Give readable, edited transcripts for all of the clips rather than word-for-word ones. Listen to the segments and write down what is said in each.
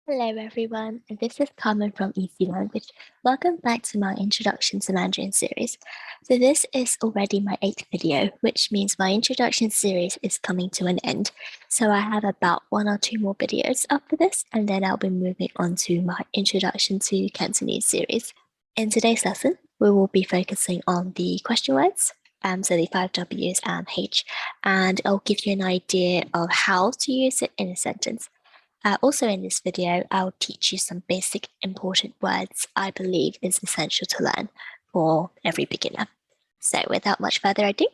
Hello everyone, this is Carmen from Easy Language. Welcome back to my Introduction to Mandarin series. So this is already my 8th video, which means my Introduction series is coming to an end. So I have about 1 or 2 more videos after this, and then I'll be moving on to my Introduction to Cantonese series. In today's lesson, we will be focusing on the question words, so the 5 W's and H, and I'll give you an idea of how to use it in a sentence. Also in this video, I'll teach you some basic important words I believe is essential to learn for every beginner. So without much further ado,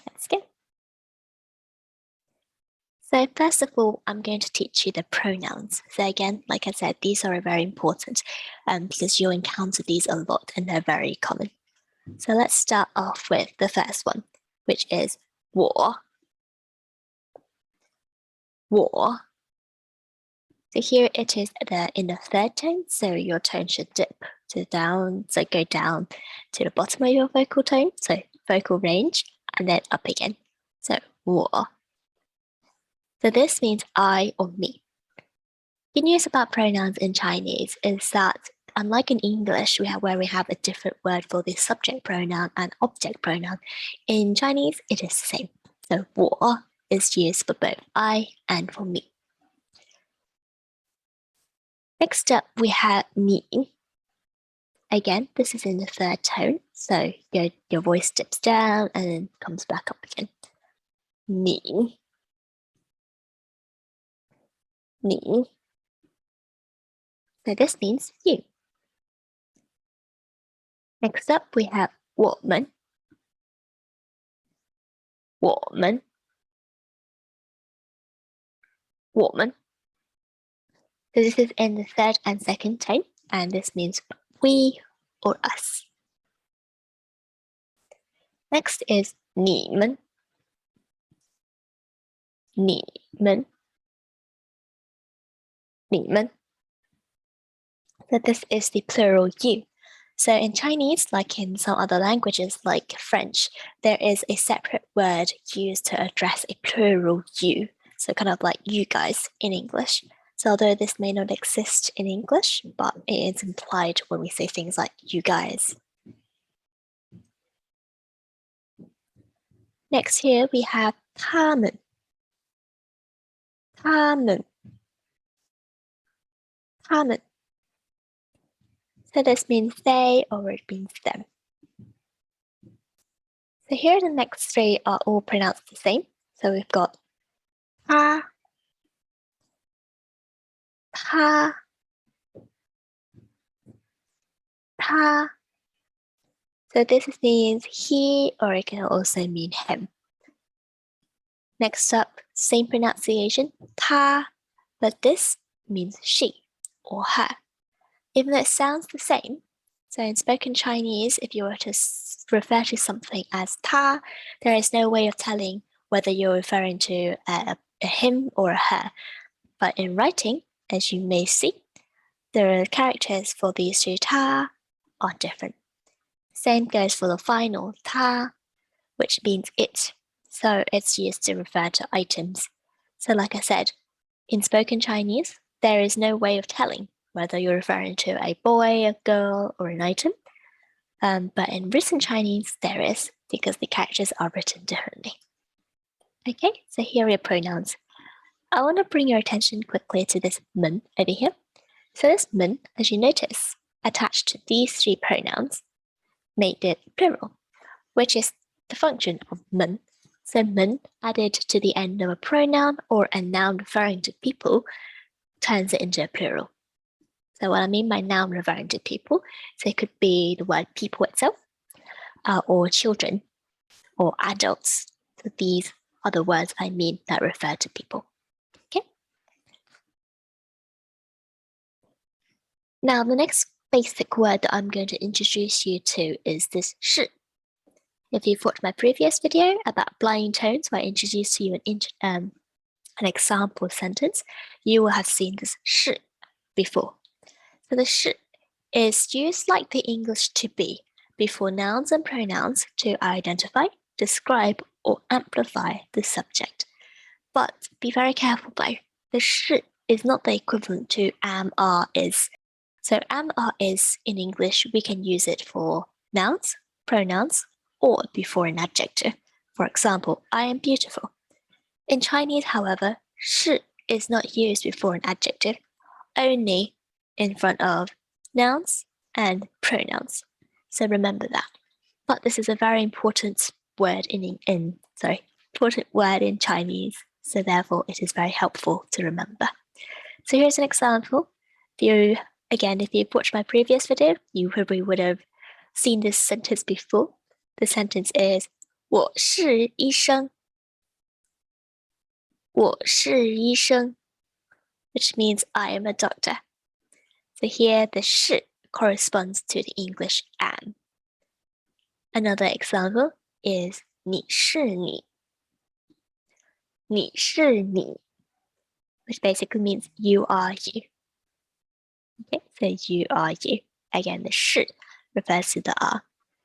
let's go. So first of all, I'm going to teach you the pronouns. So again, like I said, these are very important because you'll encounter these a lot and they're very common. So let's start off with the first one, which is 我. 我. So here it is in the third tone, so your tone should dip to down, so go down to the bottom of your vocal tone, so vocal range, and then up again. So 我. So this means I or me. Good news about pronouns in Chinese is that unlike in English, where we have a different word for the subject pronoun and object pronoun, in Chinese it is the same. So 我 is used for both I and for me. Next up, we have 你. Again, this is in the third tone, so your voice dips down and then comes back up again. 你. 你. So this means you. Next up, we have 我们. 我们. 我们. So this is in the third and second tone, and this means we or us. Next is 你们. 你们. 你们. So this is the plural you. So in Chinese, like in some other languages like French, there is a separate word used to address a plural you. So kind of like you guys in English. So although this may not exist in English, but it is implied when we say things like you guys. Next here we have 他们. 他们. 他们. So this means they or it means them. So here the next 3 are all pronounced the same. So we've got 他, 他, 他. So this means he or it can also mean him. Next up, same pronunciation, 她, but this means she or her. Even though it sounds the same, so in spoken Chinese, if you were to refer to something as 她, there is no way of telling whether you're referring to a him or a her. But in writing, as you may see, the characters for these two 她 are different. Same goes for the final 它, which means it. So it's used to refer to items. So like I said, in spoken Chinese, there is no way of telling whether you're referring to a boy, a girl, or an item. But in written Chinese, there is, because the characters are written differently. Okay, so here are your pronouns. I want to bring your attention quickly to this 们 over here. So this 们, as you notice, attached to these 3 pronouns, made it plural, which is the function of 们. So 们 added to the end of a pronoun or a noun referring to people turns it into a plural. So what I mean by noun referring to people, so it could be the word people itself, or children, or adults. So these are the words I mean that refer to people. Okay. Now the next basic word that I'm going to introduce you to is this 是. If you've watched my previous video about blind tones where I introduced you an example sentence, you will have seen this 是 before. So the 是 is used like the English to be before nouns and pronouns to identify, describe, or amplify the subject. But be very careful though. The 是 is not the equivalent to am, are, is. So am, are, is in English, we can use it for nouns, pronouns, or before an adjective. For example, I am beautiful. In Chinese, however, 是 is not used before an adjective, only in front of nouns and pronouns. So remember that. But this is a very important word important word in Chinese. So therefore, it is very helpful to remember. So here's an example. If you've watched my previous video, you probably would have seen this sentence before. The sentence is 我是医生. 我是医生, which means I am a doctor. So here the 是 corresponds to the English am. Another example is 你是你. 你是你, which basically means you are you. Okay, so you are you. Again, the 是 refers to the are.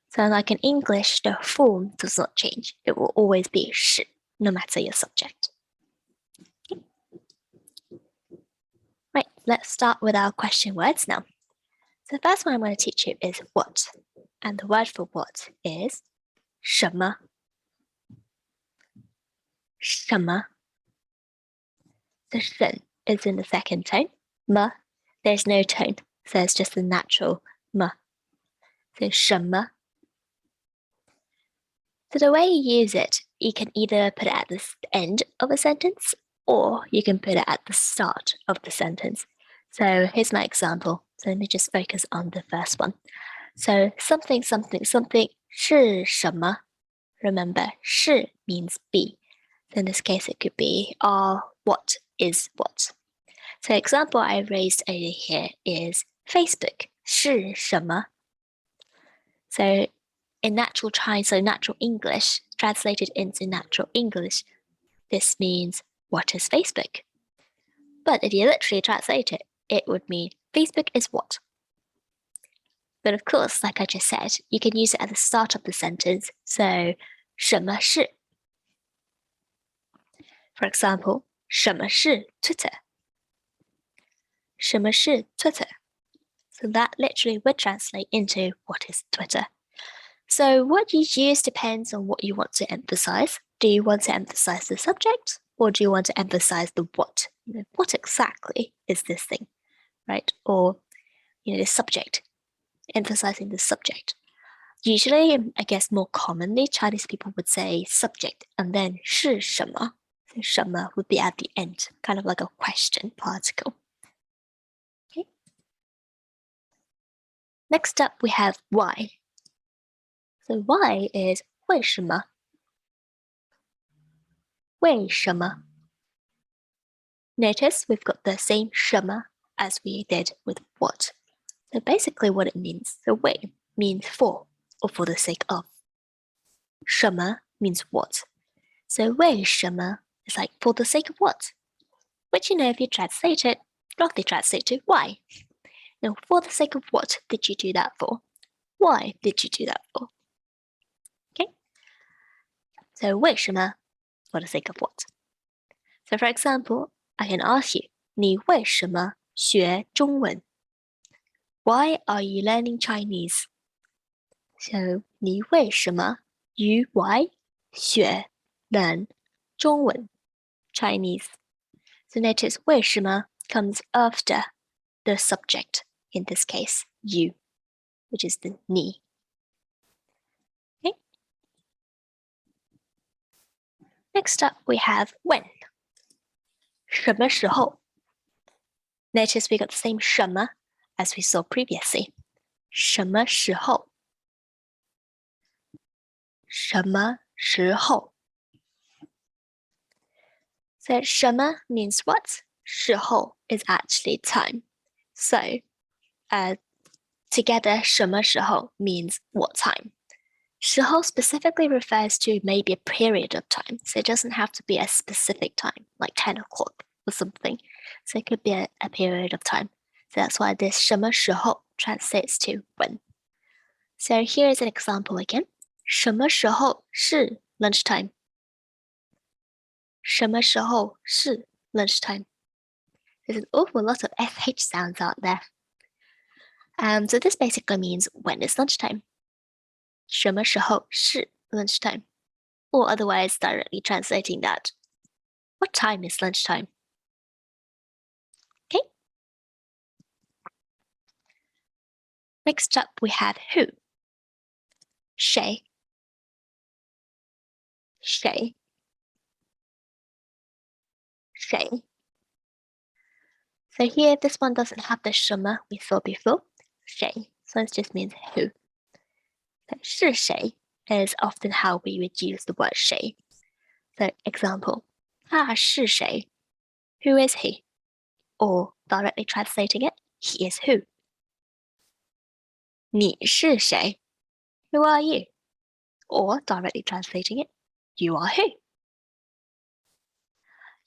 So like in English, the form does not change. It will always be 是, no matter your subject. Okay. Right, let's start with our question words now. So the first one I'm going to teach you is what. And the word for what is 什么. 什么. The 省 is in the second tone. 么, there's no tone, so it's just the natural 么. So 什么. So the way you use it, you can either put it at the end of a sentence or you can put it at the start of the sentence. So here's my example. So let me just focus on the first one. So something, something, something 是什么? Remember, 是 means be. So in this case, it could be what is what. So example I raised over here is Facebook 是什么? So in natural Chinese, so natural English, translated into natural English, this means what is Facebook? But if you literally translate it, it would mean Facebook is what? But of course, like I just said, you can use it at the start of the sentence. So 什么是? For example, 什么是 Twitter? 什么是 Twitter? So that literally would translate into what is Twitter. So what you use depends on what you want to emphasize. Do you want to emphasize the subject or do you want to emphasize the what? What exactly is this thing, right? Or, the subject, emphasizing the subject. Usually, I guess more commonly, Chinese people would say subject and then 是什么. So 什么 would be at the end, kind of like a question particle. Okay. Next up, we have why. So why is 为什么? 为什么? Notice we've got the same 什么 as we did with what. So basically what it means, so 为 means for or for the sake of. 什么 means what. So 为什么 is like for the sake of what? Which if you translate it, roughly translate to why. Now for the sake of what did you do that for? Why did you do that for? Okay. So 为什么 for the sake of what? So for example, I can ask you, 你为什么学中文? Why are you learning Chinese? So 你为什么 you why 学 learn 中文 Chinese. So notice 为什么 comes after the subject, in this case, you, which is the 你. Okay. Next up, we have when. 什么时候? Notice we got the same 什么 as we saw previously. 什么时候? 什么时候? So 什么 means what? 时候 is actually time. So together 什么时候 means what time. 时候 specifically refers to maybe a period of time. So it doesn't have to be a specific time, like 10 o'clock or something. So it could be a period of time. So that's why this 什么时候 translates to when. So here is an example again. 什么时候是 lunchtime? 什么时候是 lunchtime? There's an awful lot of SH sounds out there. So this basically means when is lunchtime. 什么时候是 lunchtime? Or otherwise directly translating that, what time is lunchtime? Okay. Next up we have who. 谁 谁 谁. So here this one doesn't have the 什么 we saw before. 谁. So it just means who. So 是谁 is often how we would use the word 谁. So example, 他是谁? Who is he? Or directly translating it, he is who. 你是谁? Who are you? Or directly translating it, you are who.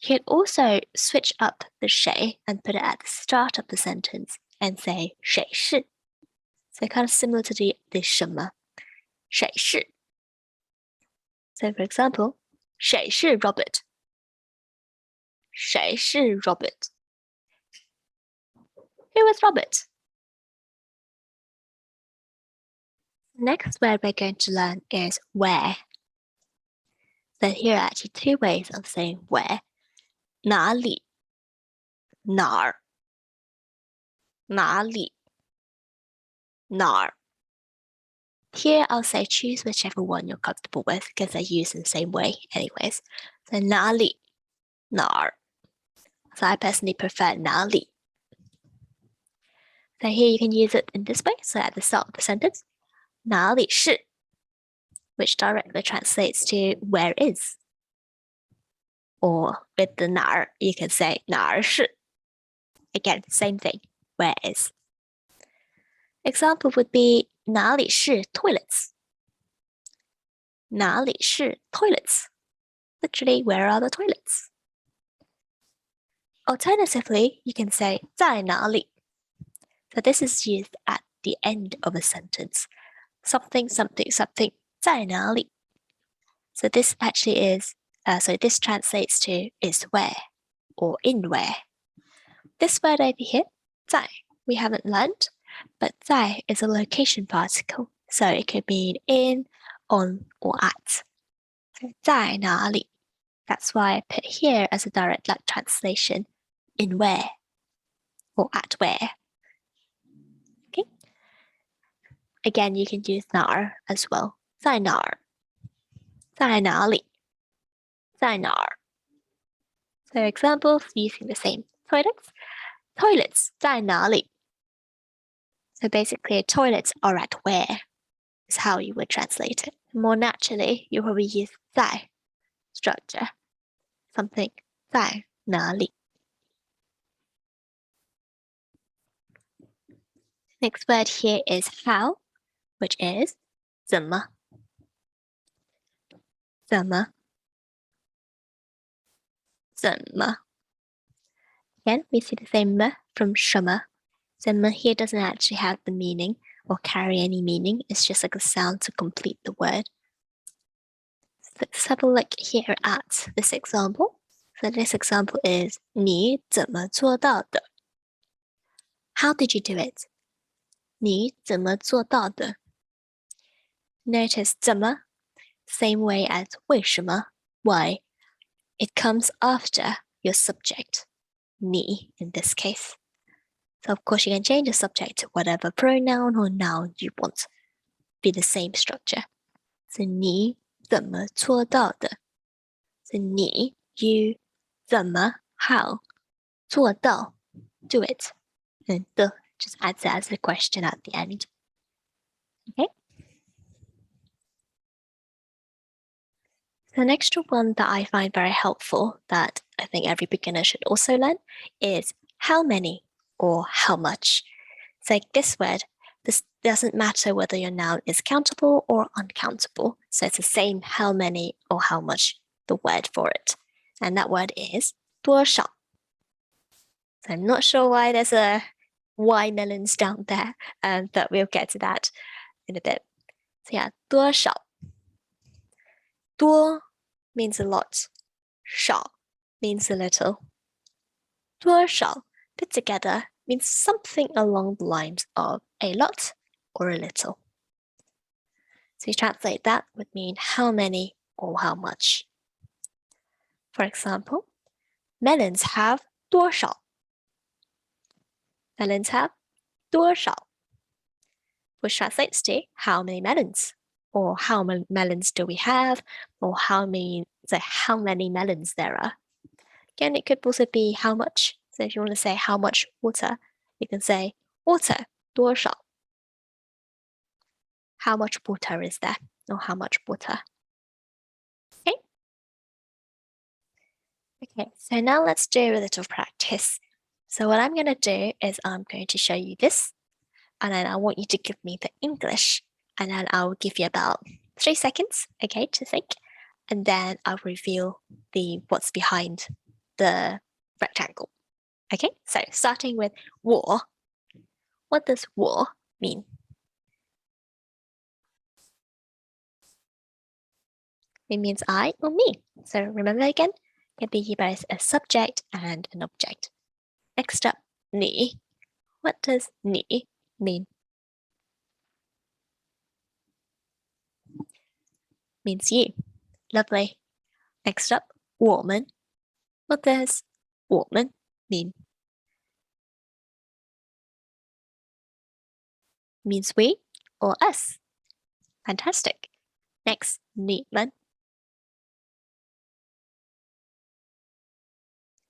You can also switch up the 谁 and put it at the start of the sentence and say 谁是. So kind of similar to the 什么. 谁是. So for example, 谁是 Robert? 谁是 Robert? Who is Robert? The next word we're going to learn is where. So here are actually two ways of saying where. 哪里 哪儿 哪里 哪儿. Here I'll say choose whichever one you're comfortable with because they're used in the same way anyways. So 哪里 哪儿. So I personally prefer 哪里. So here you can use it in this way. So at the start of the sentence, 哪里是, which directly translates to where is. Or with the 哪儿, you can say 哪儿是. Again, same thing, where is. Example would be 哪里是 toilets? 哪里是 toilets? Literally, where are the toilets? Alternatively, you can say 在哪里? So this is used at the end of a sentence. Something, something, something, 在哪里? So this actually is, so this translates to is where or in where. This word over here, 在, we haven't learned, but 在 is a location particle. So it could mean in, on, or at. So 在哪里? That's why I put here as a direct translation, in where or at where. Okay. Again, you can use 哪儿 as well. 在哪儿? 在哪里? 在哪儿? So examples using the same toilets. Toilets 在哪里? So basically, toilets are at where is how you would translate it. More naturally, you probably use 在 structure. Something 在哪里? Next word here is how, which is 怎么. 怎么? 怎么? Again, we see the same 么 from 什么. 怎么 here doesn't actually have the meaning or carry any meaning. It's just like a sound to complete the word. So let's have a look here at this example. So this example is 你怎么做到的? How did you do it? 你怎么做到的? Notice 怎么, same way as 为什么, why. It comes after your subject, 你 in this case. So of course you can change the subject to whatever pronoun or noun you want. Be the same structure. So 你怎么做到的? So 你 you 怎么 how 做到 do it. And 的 just adds as a question at the end. Okay. The next one that I find very helpful that I think every beginner should also learn is how many or how much. It's like this word, this doesn't matter whether your noun is countable or uncountable. So it's the same how many or how much, the word for it. And that word is 多少. So I'm not sure why there's a why melons down there, but we'll get to that in a bit. So yeah, 多少. 多 means a lot. 少 means a little. 多少 put together means something along the lines of a lot or a little. So you translate that would mean how many or how much. For example, melons have 多少 Melons have 多少 which translates to how many melons, or how many melons do we have, or how many melons there are. Again, it could also be how much. So if you want to say how much water, you can say water 多少 How much water is there, or how much water. Okay. Okay, so now let's do a little practice. So what I'm going to do is I'm going to show you this, and then I want you to give me the English, and then I'll give you about 3 seconds, okay, to think, and then I'll reveal what's behind the rectangle. Okay, so starting with 我, what does 我 mean? It means I or me. So remember again, it can be both a subject and an object. Next up, 你. What does 你 mean? Means you. Lovely. Next up, 我们. What does 我们 mean? Means we or us. Fantastic. Next, 你们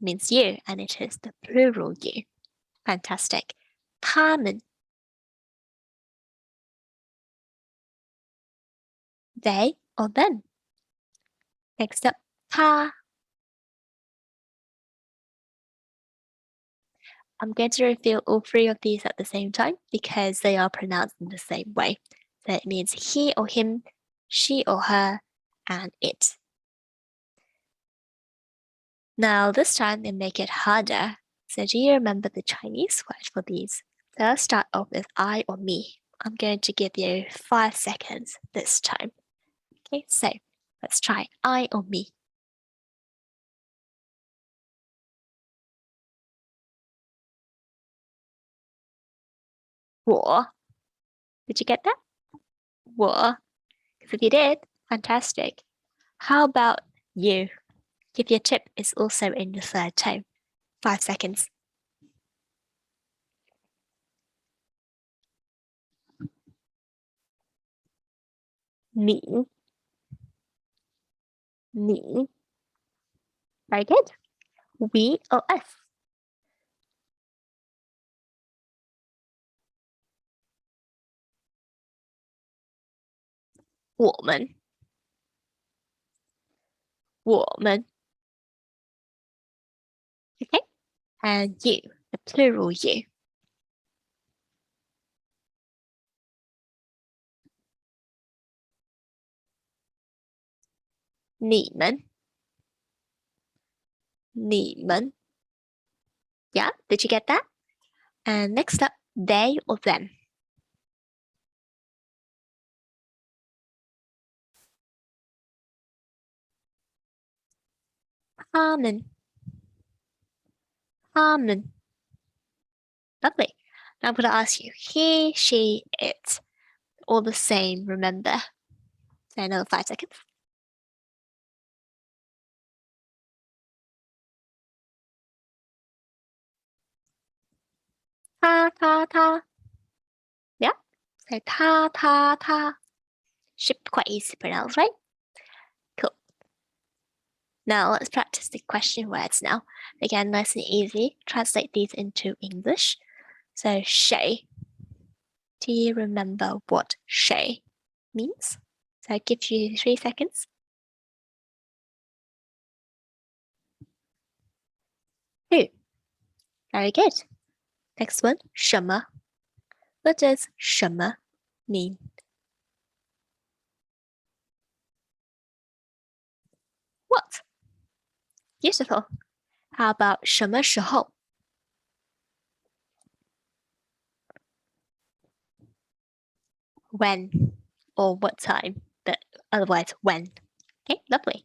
means you, and it is the plural you. Fantastic. 他们 they or them. Next up, 他. I'm going to reveal all 3 of these at the same time because they are pronounced in the same way. So it means he or him, she or her, and it. Now this time they make it harder. So do you remember the Chinese word for these? So I'll start off with I or me. I'm going to give you 5 seconds this time. Okay, so let's try I or me. War. Did you get that? War. Because if you did, fantastic. How about you? Give your tip is also in the third tone. 5 seconds. Me. Me. Very good. We or us. 我们. 我们. Okay. And you, the plural you. 你们. 你们. Yeah, did you get that? And next up, they or them. 他们. 他们. Lovely. Now I'm going to ask you, he, she, it. All the same, remember. So another 5 seconds. 他. Yeah. So 他. Should be quite easy to pronounce, right? Cool. Now let's practice the question words now. Again, nice and easy. Translate these into English. So 谁. Do you remember what 谁 means? So I give you 3 seconds. Who? Very good. Next one, 什么. What does 什么 mean? What? Beautiful. How about 什么时候? When or what time, but otherwise when. Okay, lovely.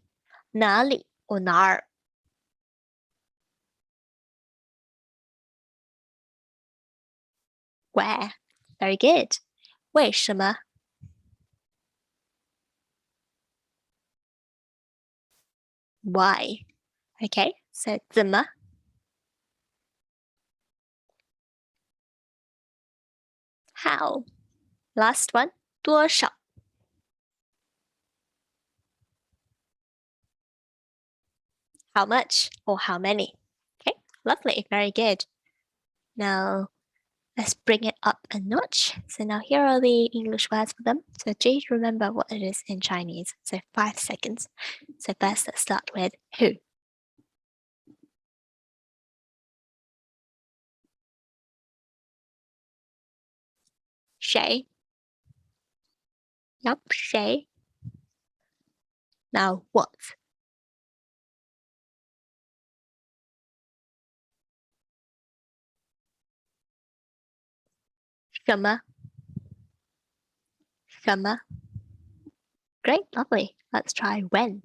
哪里 or 哪儿? Where? Very good. 为什么 Why? Okay, so 怎么 How? Last one. 多少 How much or how many? Okay, lovely. Very good. Now, let's bring it up a notch. So now here are the English words for them. So just remember what it is in Chinese. So 5 seconds. So first, let's start with who. 谁 Yup, 谁 Now what? 什么什么 Great, lovely. Let's try when.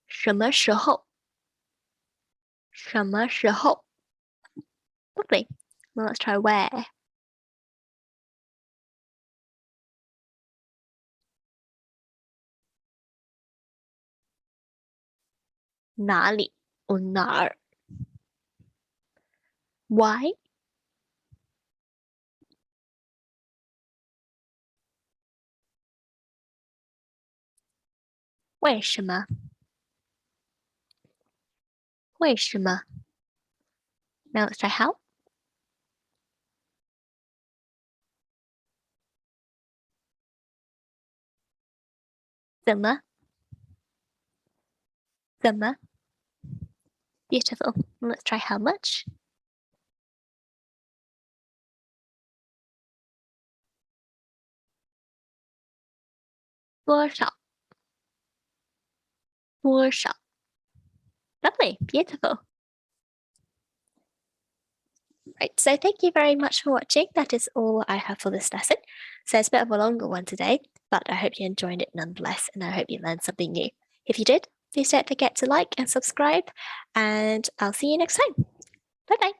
什么时候什么时候 Lovely. Now let's try where. 哪里 or 哪儿 Why? 为什么为什么 Now let's try how. 怎么怎么 Beautiful. Let's try how much. 多少多少 Lovely. Beautiful. Right, so thank you very much for watching. That is all I have for this lesson. So it's a bit of a longer one today, but I hope you enjoyed it nonetheless, and I hope you learned something new. If you did, please don't forget to like and subscribe, and I'll see you next time. Bye bye.